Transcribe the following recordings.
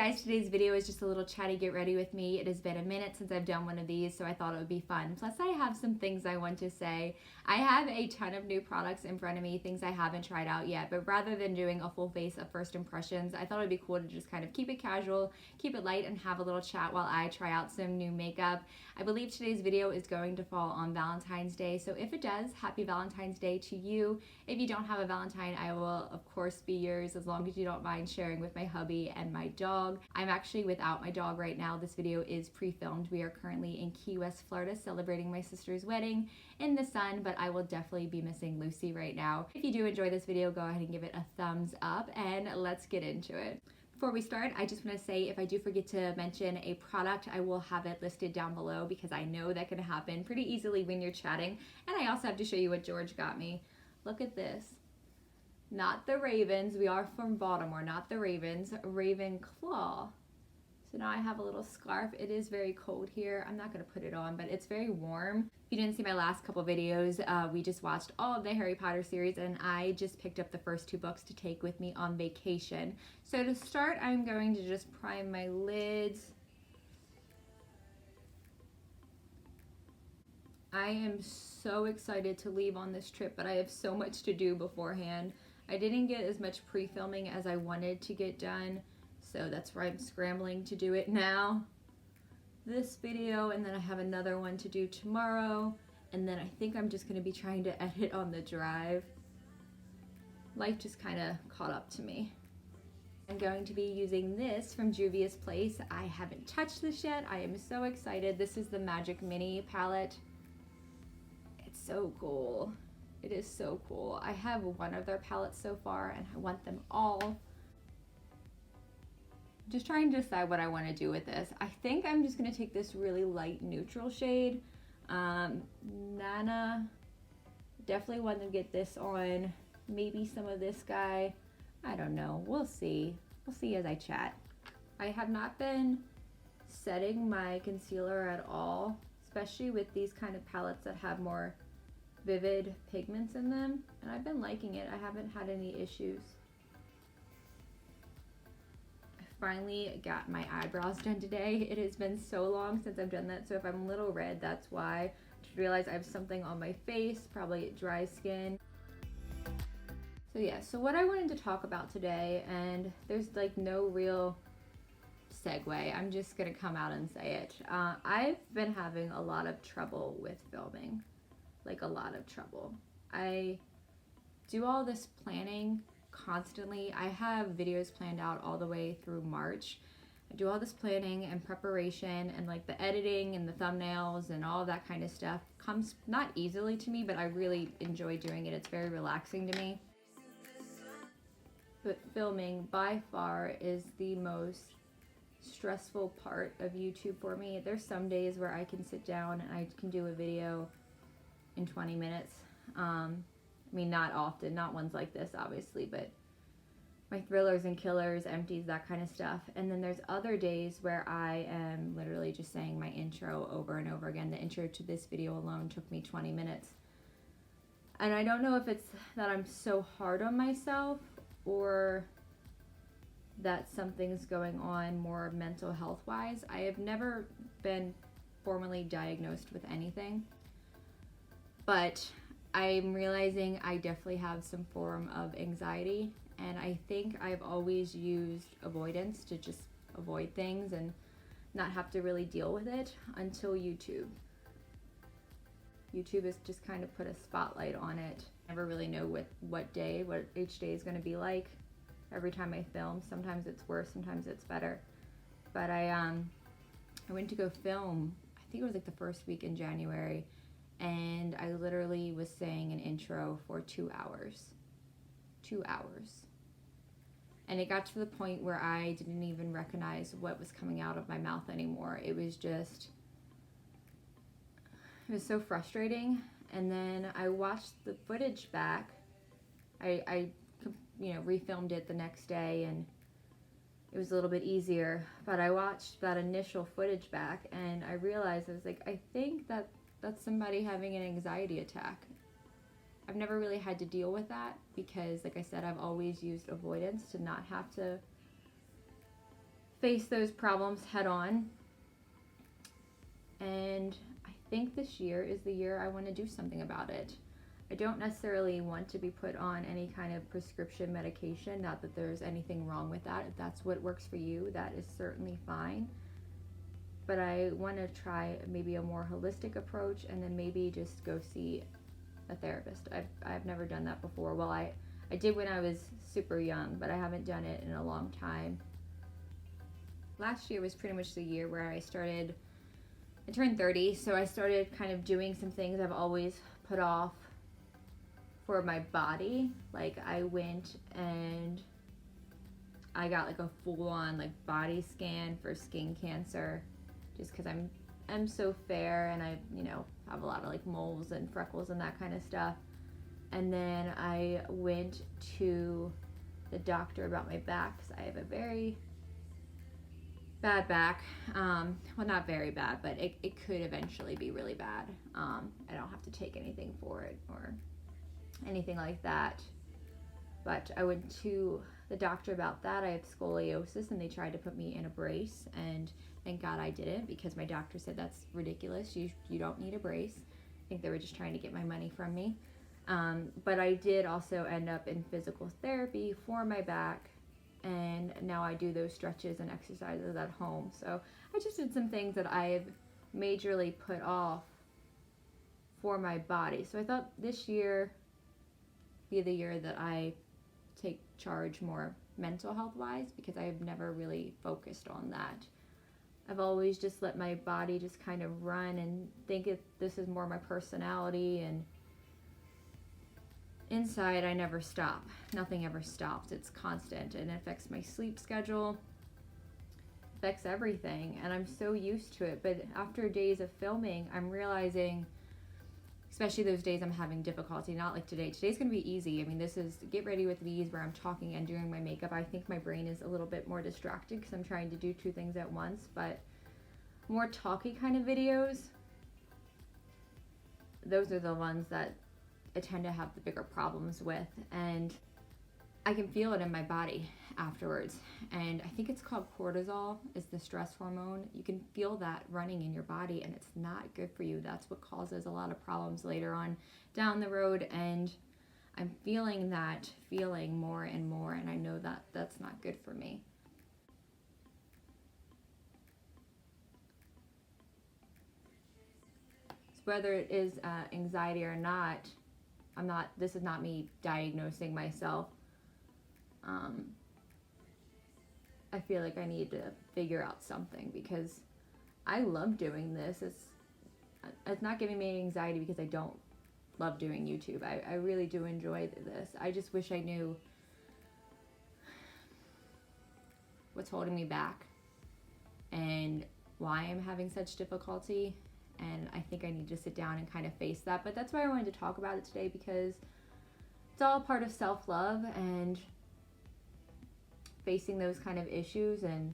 guys, today's video is just a little chatty get ready with me. It has been a minute since I've done one of these, so I thought it would be fun. Plus I have some things I want to say. I have a ton of new products in front of me, things I haven't tried out yet, but rather than doing a full face of first impressions, I thought it would be cool to just kind of keep it casual, keep it light, and have a little chat while I try out some new makeup. I believe today's video is going to fall on Valentine's Day, so if it does, happy Valentine's Day to you. If you don't have a Valentine, I will of course be yours as long as you don't mind sharing with my hubby and my dog. I'm actually without my dog right now. This video is pre-filmed. We are currently in Key West, Florida, celebrating my sister's wedding in the sun, but I will definitely be missing Lucy right now. If you do enjoy this video, go ahead and give it a thumbs up and let's get into it. Before we start, I just want to say if I do forget to mention a product, I will have it listed down below because I know that can happen pretty easily when you're chatting. And I also have to show you what George got me. Look at this. Not the Ravens, we are from Baltimore, not the Ravens, Ravenclaw. So now I have a little scarf. It is very cold here. I'm not gonna put it on, but it's very warm. If you didn't see my last couple videos, we just watched all of the Harry Potter series and I just picked up the first 2 books to take with me on vacation. So to start, I'm going to just prime my lids. I am so excited to leave on this trip, but I have so much to do beforehand. I didn't get as much pre-filming as I wanted to get done, so that's why I'm scrambling to do it now. This video, and then I have another one to do tomorrow, and then I think I'm just going to be trying to edit on the drive. Life just kind of caught up to me. I'm going to be using this from Juvia's Place. I haven't touched this yet. I am so excited. This is the Magic Mini palette. It's so cool. It is so cool. I have one of their palettes so far and I want them all. Just trying to decide what I want to do with this. I think I'm just going to take this really light neutral shade. Nana. Definitely want to get this on. Maybe some of this guy. I don't know. We'll see. We'll see as I chat. I have not been setting my concealer at all, especially with these kind of palettes that have more vivid pigments in them, and I've been liking it. I haven't had any issues. I finally got my eyebrows done today. It has been so long since I've done that, so if I'm a little red, that's why. I just realized I have something on my face, probably dry skin. So yeah, so what I wanted to talk about today, and there's like no real segue, I'm just gonna come out and say it. I've been having a lot of trouble with filming. Like a lot of trouble. I do all this planning constantly. I have videos planned out all the way through March. I do all this planning and preparation, and like the editing and the thumbnails and all that kind of stuff comes not easily to me, but I really enjoy doing it. It's very relaxing to me. But filming by far is the most stressful part of YouTube for me. There's some days where I can sit down and I can do a video in 20 minutes. I mean, not often, not ones like this obviously, but my thrillers and killers, empties, that kind of stuff. And then there's other days where I am literally just saying my intro over and over again. The intro to this video alone took me 20 minutes. And I don't know if it's that I'm so hard on myself or that something's going on more mental health wise. I have never been formally diagnosed with anything, but I'm realizing I definitely have some form of anxiety, and I think I've always used avoidance to just avoid things and not have to really deal with it until YouTube. YouTube has just kind of put a spotlight on it. I never really know what each day is going to be like. Every time I film, sometimes it's worse, sometimes it's better. But I went to go film, I think it was like the first week in January, and I literally was saying an intro for 2 hours. 2 hours. And it got to the point where I didn't even recognize what was coming out of my mouth anymore. It was so frustrating. And then I watched the footage back. I refilmed it the next day and it was a little bit easier. But I watched that initial footage back and I realized, I was like, I think that's somebody having an anxiety attack. I've never really had to deal with that because, like I said, I've always used avoidance to not have to face those problems head on. And I think this year is the year I want to do something about it. I don't necessarily want to be put on any kind of prescription medication. Not that there's anything wrong with that. If that's what works for you, that is certainly fine. But I want to try maybe a more holistic approach, and then maybe just go see a therapist. I've never done that before. Well, I did when I was super young, but I haven't done it in a long time. Last year was pretty much the year where I turned 30, so I started kind of doing some things I've always put off for my body. Like, I went and I got like a full-on like body scan for skin cancer, just because I'm so fair, and I, you know, have a lot of like moles and freckles and that kind of stuff. And then I went to the doctor about my back, because I have a very bad back. Well, not very bad, but it could eventually be really bad. I don't have to take anything for it or anything like that. But I went to the doctor about that. I have scoliosis, and they tried to put me in a brace, and thank God I didn't, because my doctor said that's ridiculous. You don't need a brace. I think they were just trying to get my money from me. But I did also end up in physical therapy for my back, and now I do those stretches and exercises at home. So I just did some things that I've majorly put off for my body. So I thought this year be the year that I take charge more mental health wise, because I've never really focused on that. I've always just let my body just kind of run and think this is more my personality, and inside I never stop. Nothing ever stops. It's constant, and it affects my sleep schedule, affects everything, and I'm so used to it. But after days of filming, I'm realizing, especially those days I'm having difficulty, not like today. Today's gonna be easy. I mean, this is Get Ready With Me's where I'm talking and doing my makeup. I think my brain is a little bit more distracted because I'm trying to do two things at once, but more talky kind of videos, those are the ones that I tend to have the bigger problems with, and I can feel it in my body afterwards. And I think it's called cortisol, is the stress hormone. You can feel that running in your body, and it's not good for you. That's what causes a lot of problems later on down the road, and I'm feeling that feeling more and more, and I know that that's not good for me. So whether it is anxiety or not, this is not me diagnosing myself. I feel like I need to figure out something, because I love doing this. It's not giving me anxiety because I don't love doing YouTube. I really do enjoy this. I just wish I knew what's holding me back and why I'm having such difficulty. And I think I need to sit down and kind of face that. But that's why I wanted to talk about it today, because it's all part of self-love and facing those kind of issues and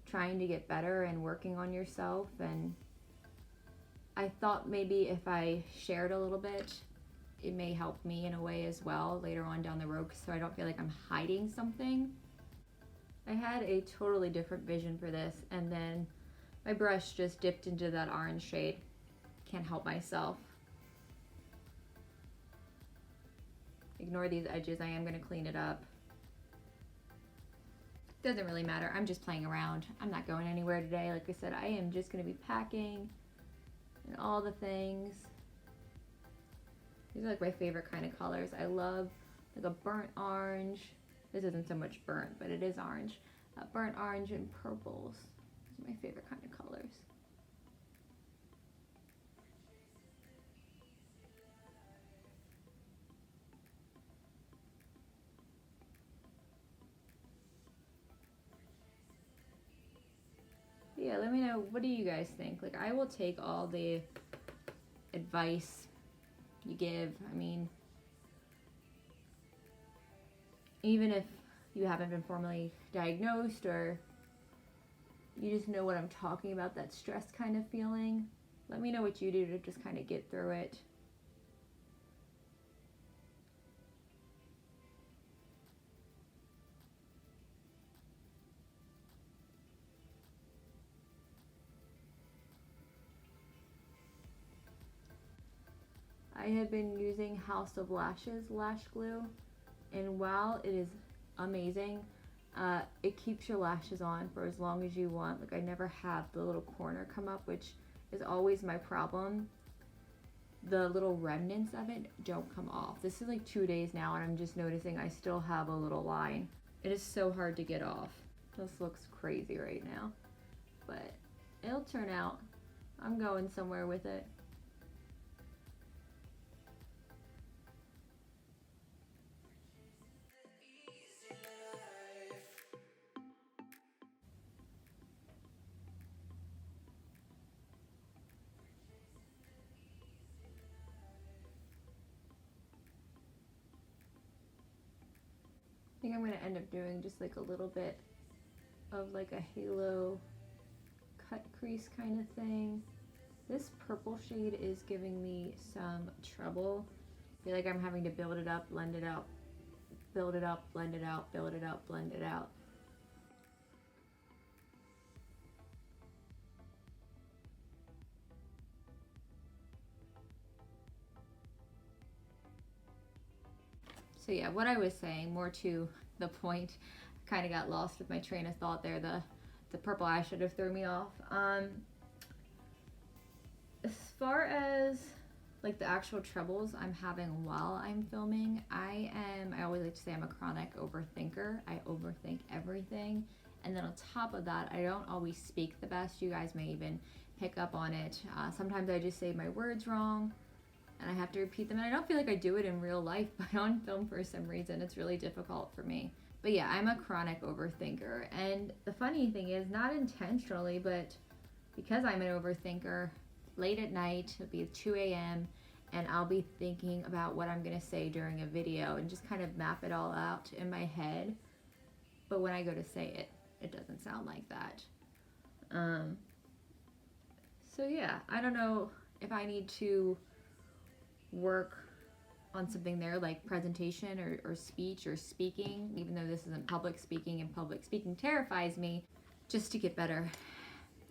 trying to get better and working on yourself. And I thought maybe if I shared a little bit, it may help me in a way as well later on down the road, so I don't feel like I'm hiding something. I had a totally different vision for this, and then my brush just dipped into that orange shade. Can't help myself. Ignore these edges. I am going to clean it up. Doesn't really matter. I'm just playing around. I'm not going anywhere today. Like I said, I am just going to be packing and all the things. These are like my favorite kind of colors. I love like a burnt orange. This isn't so much burnt, but it is orange. Burnt orange and purples. These are my favorite kind of colors. Yeah, let me know, what do you guys think? Like, I will take all the advice you give. I mean, even if you haven't been formally diagnosed, or you just know what I'm talking about, that stress kind of feeling, let me know what you do to just kind of get through it. I have been using House of Lashes lash glue, and while it is amazing, it keeps your lashes on for as long as you want. Like, I never have the little corner come up, which is always my problem. The little remnants of it don't come off. This is like 2 days now, and I'm just noticing I still have a little line. It is so hard to get off. This looks crazy right now, but it'll turn out. I'm going somewhere with it. I think I'm gonna end up doing just like a little bit of like a halo cut crease kind of thing. This purple shade is giving me some trouble. I feel like I'm having to build it up, blend it out, build it up, blend it out, build it up, blend it out. So yeah, what I was saying, more to the point, kind of got lost with my train of thought there. The purple eyeshadow threw me off. As far as like the actual troubles I'm having while I'm filming, I always like to say I'm a chronic overthinker. I overthink everything. And then on top of that, I don't always speak the best. You guys may even pick up on it. Sometimes I just say my words wrong, and I have to repeat them, and I don't feel like I do it in real life, but on film for some reason it's really difficult for me. But yeah, I'm a chronic overthinker, and the funny thing is, not intentionally, but because I'm an overthinker, late at night, it'll be 2 a.m., and I'll be thinking about what I'm gonna say during a video and just kind of map it all out in my head. But when I go to say it, it doesn't sound like that. So yeah, I don't know if I need to work on something there, like presentation or speech or speaking, even though this isn't public speaking, and public speaking terrifies me, just to get better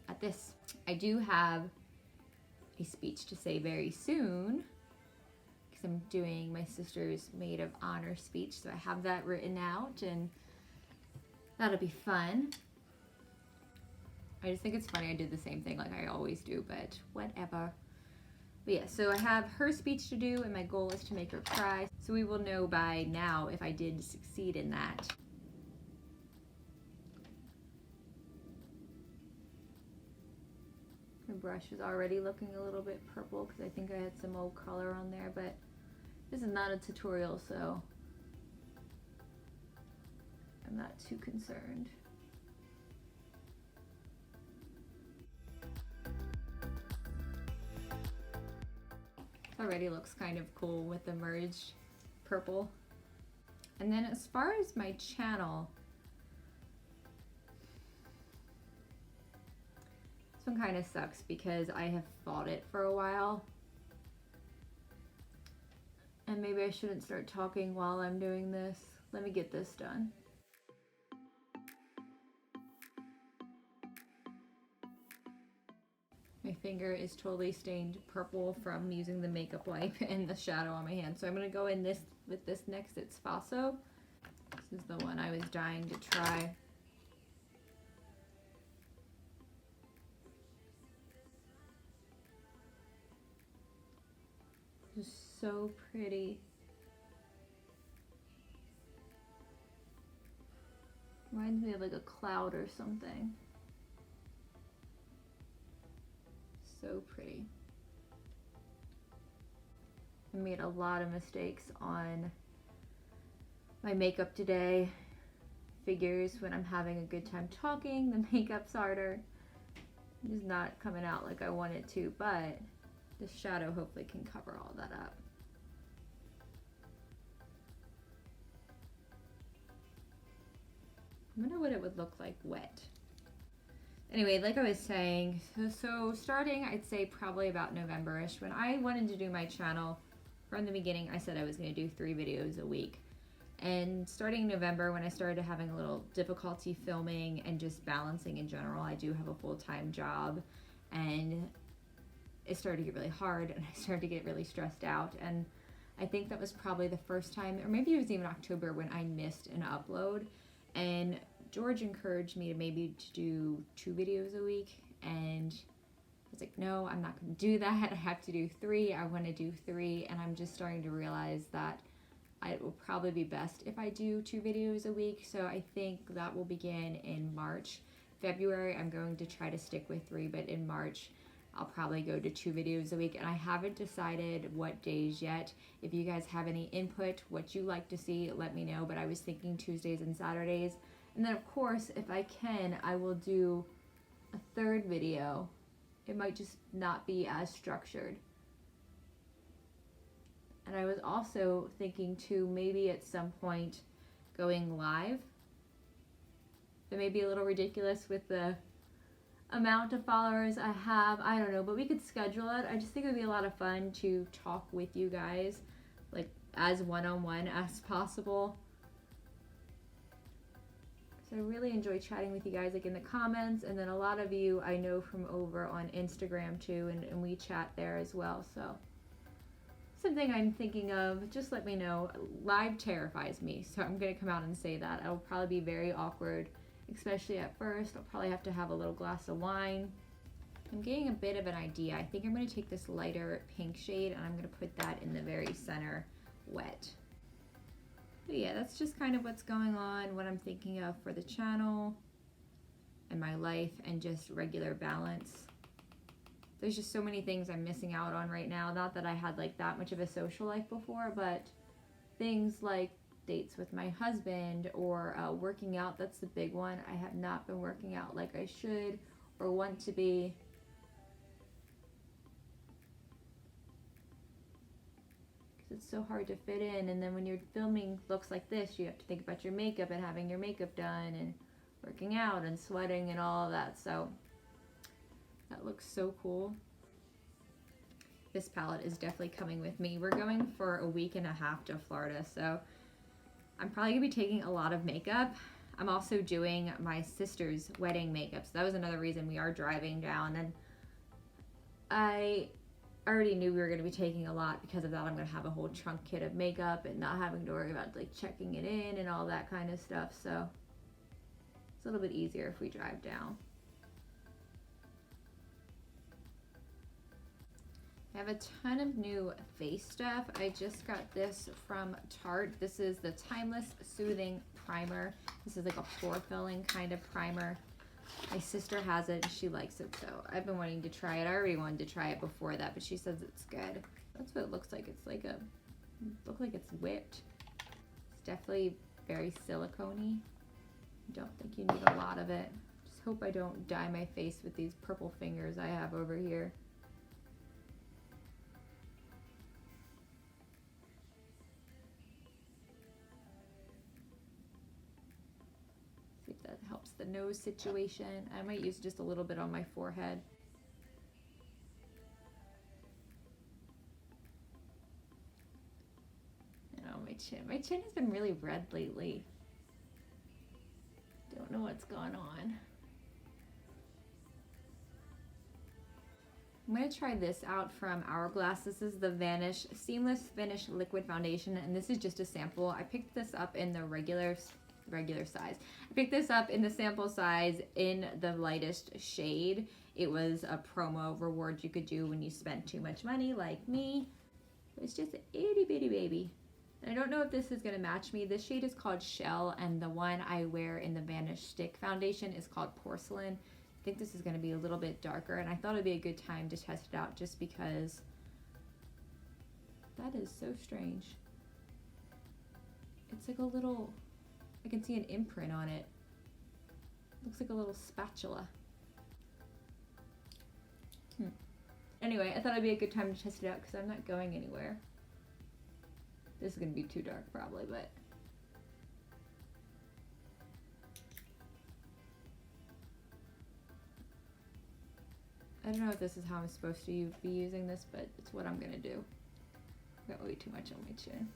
at this. I do have a speech to say very soon, because I'm doing my sister's maid of honor speech, so I have that written out, and that'll be fun. I just think it's funny I did the same thing like I always do, but whatever. But yeah, so I have her speech to do, and my goal is to make her cry. So we will know by now if I did succeed in that. My brush is already looking a little bit purple because I think I had some old color on there, but this is not a tutorial, so I'm not too concerned. Already looks kind of cool with the merged purple. And then as far as my channel, this one kind of sucks because I have fought it for a while. And maybe I shouldn't start talking while I'm doing this. Let me get this done. My finger is totally stained purple from using the makeup wipe and the shadow on my hand. So I'm gonna go in with this next. It's Faso. This is the one I was dying to try. Just so pretty. Reminds me of like a cloud or something. So pretty. I made a lot of mistakes on my makeup today. Figures when I'm having a good time talking, the makeup's harder. It's not coming out like I want it to, but this shadow hopefully can cover all that up. I wonder what it would look like wet. Anyway, like I was saying, so starting, I'd say probably about November-ish, when I wanted to do my channel, from the beginning, I said I was going to do 3 videos a week. And starting in November, when I started having a little difficulty filming and just balancing in general, I do have a full-time job, and it started to get really hard and I started to get really stressed out. And I think that was probably the first time, or maybe it was even October, when I missed an upload. And George encouraged me to maybe to do 2 videos a week, and I was like, no, I'm not going to do that. I have to do 3. I want to do 3, and I'm just starting to realize that it will probably be best if I do 2 videos a week. So I think that will begin in March. February, I'm going to try to stick with 3, but in March, I'll probably go to 2 videos a week, and I haven't decided what days yet. If you guys have any input, what you like to see, let me know, but I was thinking Tuesdays and Saturdays. And then of course, if I can, I will do a 3rd video. It might just not be as structured. And I was also thinking too, maybe at some point going live. It may be a little ridiculous with the amount of followers I have, I don't know, but we could schedule it. I just think it would be a lot of fun to talk with you guys, like as one-on-one as possible. So I really enjoy chatting with you guys, like in the comments, and then a lot of you I know from over on Instagram too, and we chat there as well. So something I'm thinking of, just let me know. Live terrifies me, so I'm gonna come out and say that. It'll probably be very awkward, especially at first. I'll probably have to have a little glass of wine. I'm getting a bit of an idea. I think I'm going to take this lighter pink shade and I'm going to put that in the very center wet. But yeah, that's just kind of what's going on, what I'm thinking of for the channel and my life and just regular balance. There's just so many things I'm missing out on right now. Not that I had like that much of a social life before, but things like dates with my husband or working out, that's the big one. I have not been working out like I should or want to be. Because it's so hard to fit in, and then when you're filming looks like this, you have to think about your makeup and having your makeup done and working out and sweating and all of that. So that looks so cool. This palette is definitely coming with me. We're going for a week and a half to Florida, so I'm probably gonna be taking a lot of makeup. I'm also doing my sister's wedding makeup, so that was another reason we are driving down, and I already knew we were gonna be taking a lot. Because of that, I'm gonna have a whole trunk kit of makeup and not having to worry about like checking it in and all that kind of stuff, so it's a little bit easier if we drive down. I have a ton of new face stuff. I just got this from Tarte. This is the Timeless Soothing Primer. This is like a pore filling kind of primer. My sister has it and she likes it, so I've been wanting to try it. I already wanted to try it before that, but she says it's good. That's what it looks like. It's like looks like it's whipped. It's definitely very silicone-y. Don't think you need a lot of it. Just hope I don't dye my face with these purple fingers I have over here. That helps the nose situation. I might use just a little bit on my forehead. And on my chin. My chin has been really red lately. Don't know what's going on. I'm going to try this out from Hourglass. This is the Vanish Seamless Finish Liquid Foundation, and this is just a sample. I picked this up in the regular size. I picked this up in the sample size in the lightest shade. It was a promo reward you could do when you spent too much money like me. It's just an itty bitty baby. And I don't know if this is going to match me. This shade is called Shell, and the one I wear in the Vanish Stick Foundation is called Porcelain. I think this is going to be a little bit darker, and I thought it'd be a good time to test it out just because that is so strange. It's like a little, I can see an imprint on it. Looks like a little spatula. Anyway, I thought it'd be a good time to test it out because I'm not going anywhere. This is going to be too dark probably, but I don't know if this is how I'm supposed to be using this, but it's what I'm going to do. I've got way too much on my chin.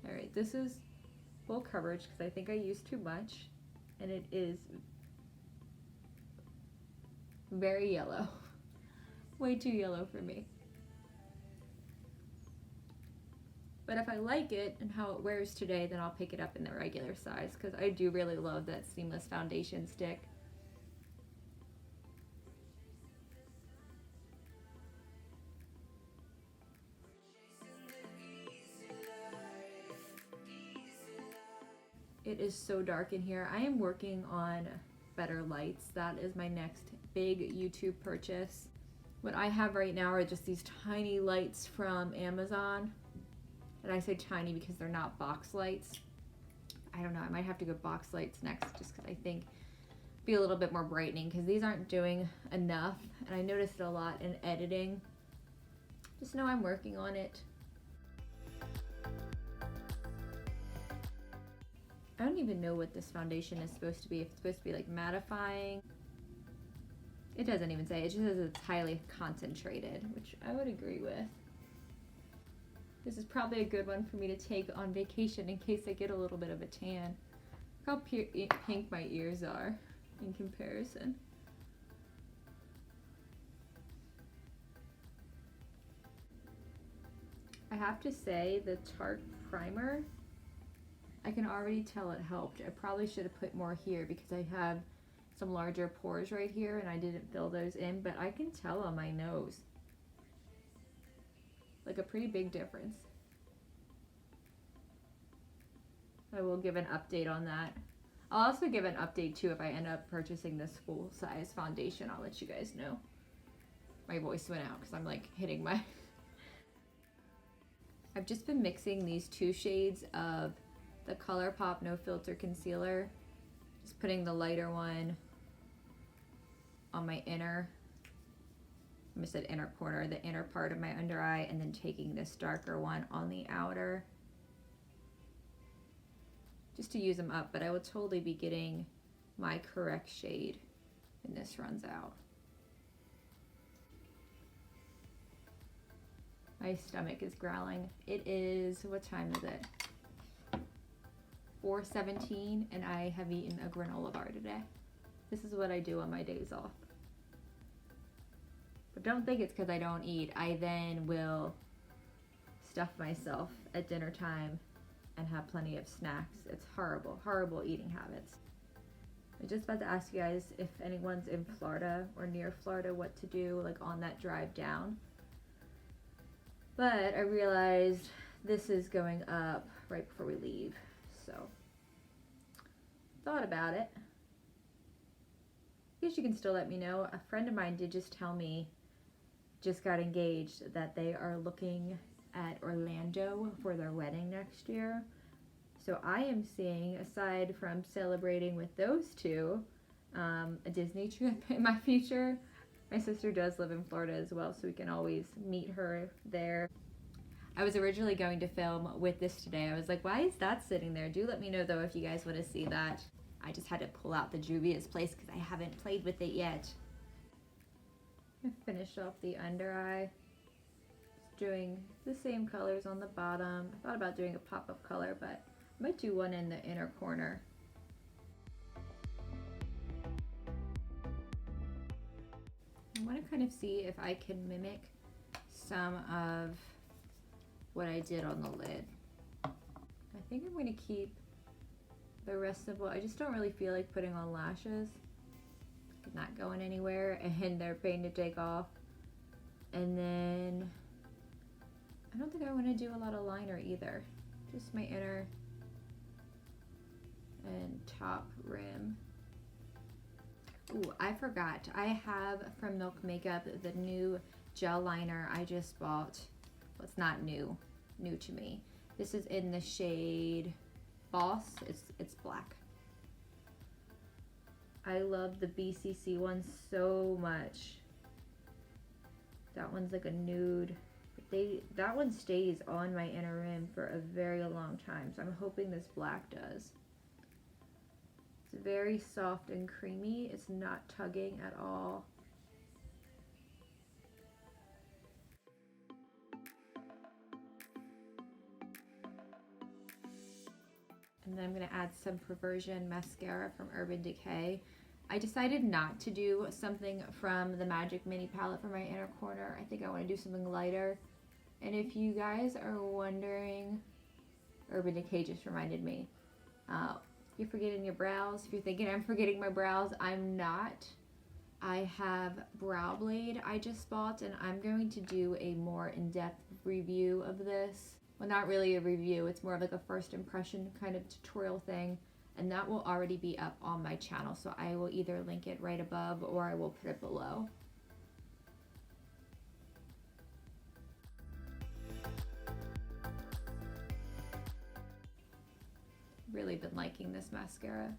Alright, this is full coverage because I think I used too much, and it is very yellow. Way too yellow for me. But if I like it and how it wears today, then I'll pick it up in the regular size because I do really love that seamless foundation stick. It is so dark in here. I am working on better lights. That is my next big YouTube purchase. What I have right now are just these tiny lights from Amazon. And I say tiny because they're not box lights. I don't know, I might have to go box lights next just because I think be a little bit more brightening because these aren't doing enough. And I noticed it a lot in editing. Just know I'm working on it. I don't even know what this foundation is supposed to be. If it's supposed to be like mattifying. It doesn't even say, it just says it's highly concentrated, which I would agree with. This is probably a good one for me to take on vacation in case I get a little bit of a tan. Look how pink my ears are in comparison. I have to say the Tarte primer, I can already tell it helped. I probably should have put more here because I have some larger pores right here and I didn't fill those in, but I can tell on my nose. Like a pretty big difference. I will give an update on that. I'll also give an update too if I end up purchasing this full size foundation. I'll let you guys know. My voice went out because I'm like hitting my... I've just been mixing these two shades of the Colourpop No Filter Concealer. Just putting the lighter one on my inner, I almost said inner corner, the inner part of my under eye, and then taking this darker one on the outer. Just to use them up, but I will totally be getting my correct shade when this runs out. My stomach is growling. It is, what time is it? 4:17, and I have eaten a granola bar today. This is what I do on my days off. But don't think it's because I don't eat. I then will stuff myself at dinner time and have plenty of snacks. It's horrible, horrible eating habits. I'm just about to ask you guys if anyone's in Florida or near Florida what to do like on that drive down. But I realized this is going up right before we leave, so thought about it. I guess you can still let me know. A friend of mine did just tell me, just got engaged, that they are looking at Orlando for their wedding next year. So I am seeing, aside from celebrating with those two, a Disney trip in my future. My sister does live in Florida as well, so we can always meet her there. I was originally going to film with this today. I was like, why is that sitting there? Do let me know though if you guys want to see that. I just had to pull out the JUVIA'S place because I haven't played with it yet. I finished off the under eye. Just doing the same colors on the bottom. I thought about doing a pop of color, but I might do one in the inner corner. I want to kind of see if I can mimic some of what I did on the lid. I think I'm going to keep the rest of what, I just don't really feel like putting on lashes. Not going anywhere, and they're pain to take off. And then I don't think I want to do a lot of liner either. Just my inner and top rim. Ooh, I forgot. I have from Milk Makeup the new gel liner I just bought. Well, it's not new to me. This is in the shade Boss. It's black. I love the BCC one so much. That one's like a nude. That one stays on my inner rim for a very long time, so I'm hoping this black does. It's very soft and creamy. It's not tugging at all. And then I'm going to add some Perversion mascara from Urban Decay. I decided not to do something from the Magic Mini palette for my inner corner. I think I want to do something lighter. And if you guys are wondering, Urban Decay just reminded me. You're forgetting your brows. If you're thinking I'm forgetting my brows, I'm not. I have Brow Blade I just bought, and I'm going to do a more in-depth review of this. Well, not really a review, it's more of like a first impression kind of tutorial thing, and that will already be up on my channel, so I will either link it right above or I will put it below. Really been liking this mascara.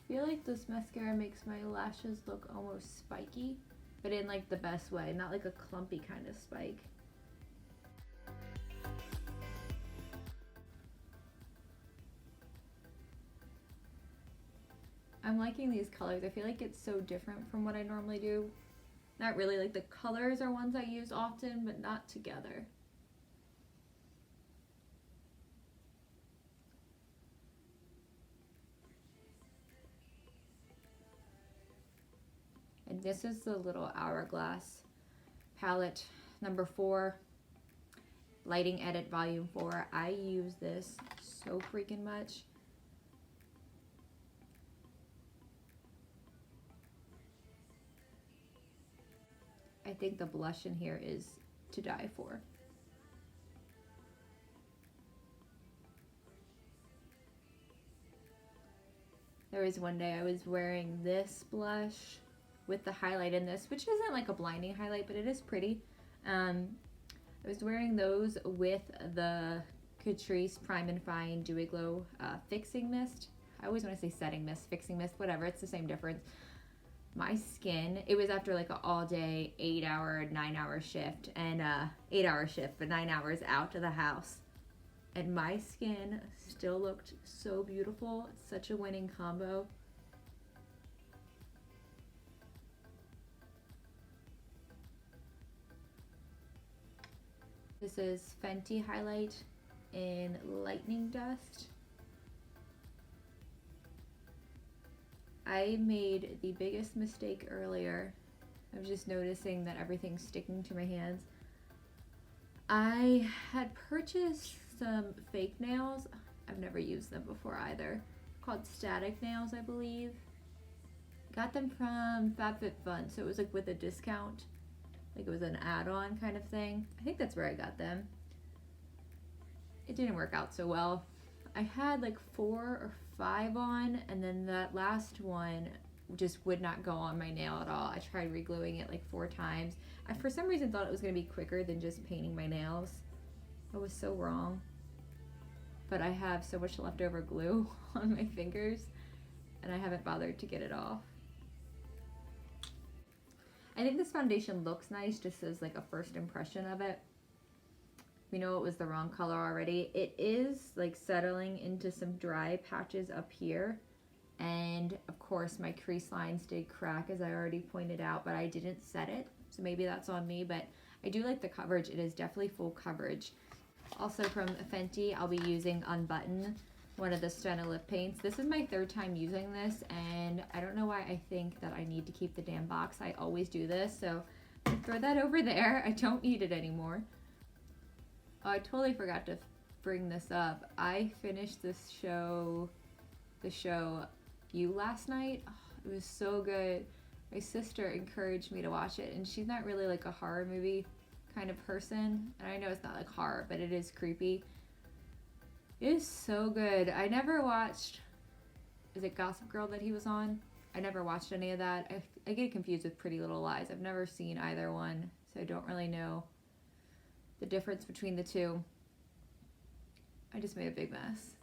I feel like this mascara makes my lashes look almost spiky, but in like the best way, not like a clumpy kind of spike. I'm liking these colors. I feel like it's so different from what I normally do. Not really, like the colors are ones I use often, but not together. And this is the little Hourglass palette, number 4, Lighting Edit Volume 4. I use this so freaking much. I think the blush in here is to die for. There was one day I was wearing this blush with the highlight in this, which isn't like a blinding highlight, but it is pretty. I was wearing those with the Catrice Prime and Fine Dewy Glow Fixing Mist. I always want to say setting mist, fixing mist, whatever, it's the same difference. My skin, it was after like an all day 8-hour, 9-hour shift, and 8-hour shift, but 9 hours out of the house. And my skin still looked so beautiful. It's such a winning combo. This is Fenty highlight in Lightning Dust. I made the biggest mistake earlier. I was just noticing that everything's sticking to my hands. I had purchased some fake nails. I've never used them before either. Called Static Nails, I believe. Got them from FabFitFun, so it was like with a discount. Like it was an add-on kind of thing. I think that's where I got them. It didn't work out so well. I had like 4 or 5 on, and then that last one just would not go on my nail at all. I tried re-gluing it like 4 times. I for some reason thought it was going to be quicker than just painting my nails. I was so wrong. But I have so much leftover glue on my fingers, and I haven't bothered to get it off. I think this foundation looks nice just as like a first impression of it. We know it was the wrong color already. It is like settling into some dry patches up here. And of course my crease lines did crack, as I already pointed out, but I didn't set it. So maybe that's on me, but I do like the coverage. It is definitely full coverage. Also from Fenty, I'll be using Unbutton, one of the Stunna lip paints. This is my 3rd time using this, and I don't know why I think that I need to keep the damn box. I always do this, so I'm gonna throw that over there. I don't need it anymore. Oh, I totally forgot to bring this up. I finished the show You last night. Oh, it was so good. My sister encouraged me to watch it, and she's not really like a horror movie kind of person. And I know it's not like horror, but it is creepy. It is so good. I never watched, is it Gossip Girl that he was on? I never watched any of that. I get confused with Pretty Little Lies. I've never seen either one, so I don't really know the difference between the two. I just made a big mess.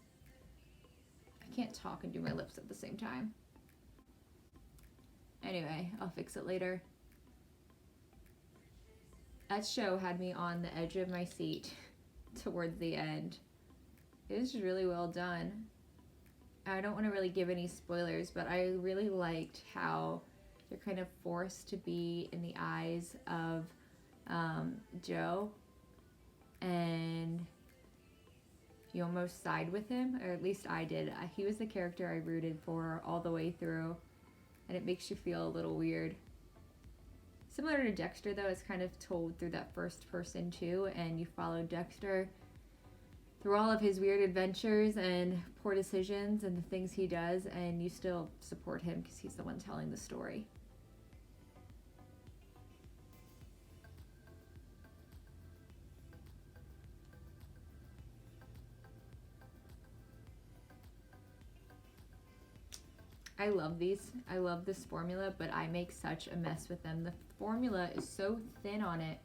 I can't talk and do my lips at the same time. Anyway, I'll fix it later. That show had me on the edge of my seat towards the end. It is really well done. I don't want to really give any spoilers, but I really liked how they're kind of forced to be in the eyes of Joe, and you almost side with him, or at least I did. He was the character I rooted for all the way through, and it makes you feel a little weird. Similar to Dexter though, it's kind of told through that first person too, and you follow Dexter through all of his weird adventures and poor decisions and the things he does, and you still support him because he's the one telling the story. I love these. I love this formula, but I make such a mess with them. The formula is so thin on it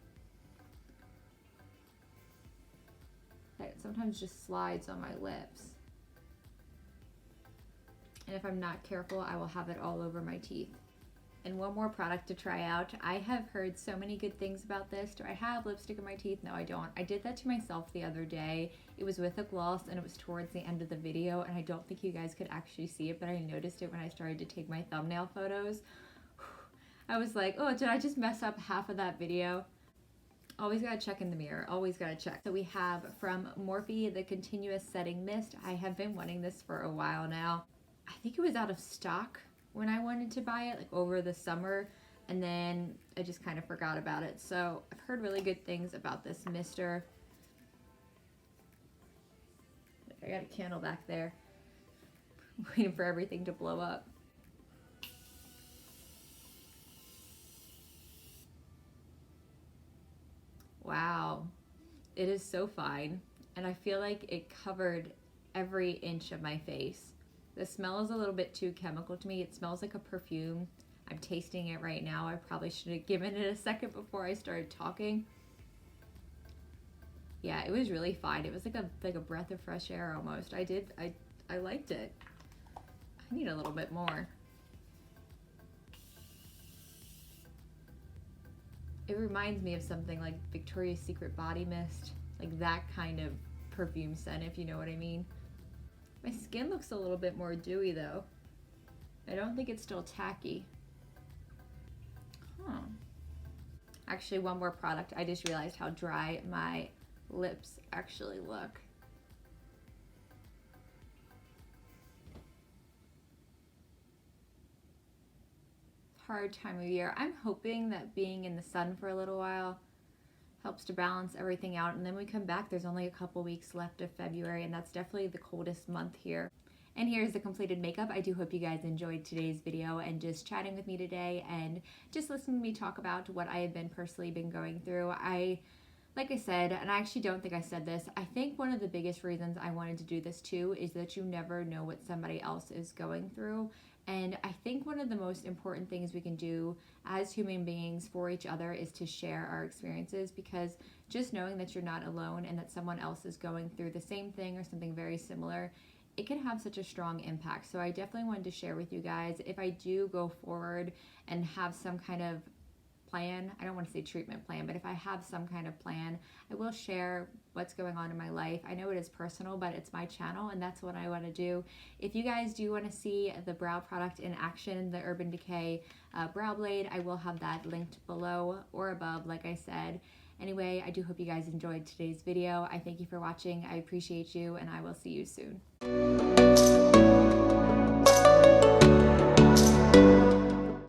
that it sometimes just slides on my lips. And if I'm not careful, I will have it all over my teeth. And one more product to try out. I have heard so many good things about this. Do I have lipstick in my teeth? No, I don't. I did that to myself the other day. It was with a gloss and it was towards the end of the video, and I don't think you guys could actually see it, but I noticed it when I started to take my thumbnail photos. I was like, oh, did I just mess up half of that video? Always gotta check in the mirror, always gotta check. So we have from Morphe, the Continuous Setting Mist. I have been wanting this for a while now. I think it was out of stock when I wanted to buy it, like over the summer, and then I just kind of forgot about it. So I've heard really good things about this mister. I got a candle back there, waiting for everything to blow up. Wow, it is so fine, and I feel like it covered every inch of my face. The smell is a little bit too chemical to me. It smells like a perfume. I'm tasting it right now. I probably should have given it a second before I started talking. Yeah, it was really fine. It was like a breath of fresh air almost. I liked it. I need a little bit more. It reminds me of something like Victoria's Secret Body Mist, like that kind of perfume scent, if you know what I mean. My skin looks a little bit more dewy though. I don't think it's still tacky. Huh. Actually, one more product. I just realized how dry my lips actually look. Hard time of year. I'm hoping that being in the sun for a little while helps to balance everything out, and then we come back. There's only a couple weeks left of February, and that's definitely the coldest month here. And here's the completed makeup. I do hope you guys enjoyed today's video and just chatting with me today and just listening to me talk about what I have been personally going through. Like I said, and I actually don't think I said this, I think one of the biggest reasons I wanted to do this too is that you never know what somebody else is going through. And I think one of the most important things we can do as human beings for each other is to share our experiences, because just knowing that you're not alone and that someone else is going through the same thing or something very similar, it can have such a strong impact. So I definitely wanted to share with you guys, if I do go forward and have some kind of plan, I don't want to say treatment plan, but if I have some kind of plan, I will share what's going on in my life. I know it is personal, but it's my channel and that's what I want to do. If you guys do want to see the brow product in action, the Urban Decay brow blade, I will have that linked below or above, like I said. Anyway, I do hope you guys enjoyed today's video. I thank you for watching. I appreciate you, and I will see you soon.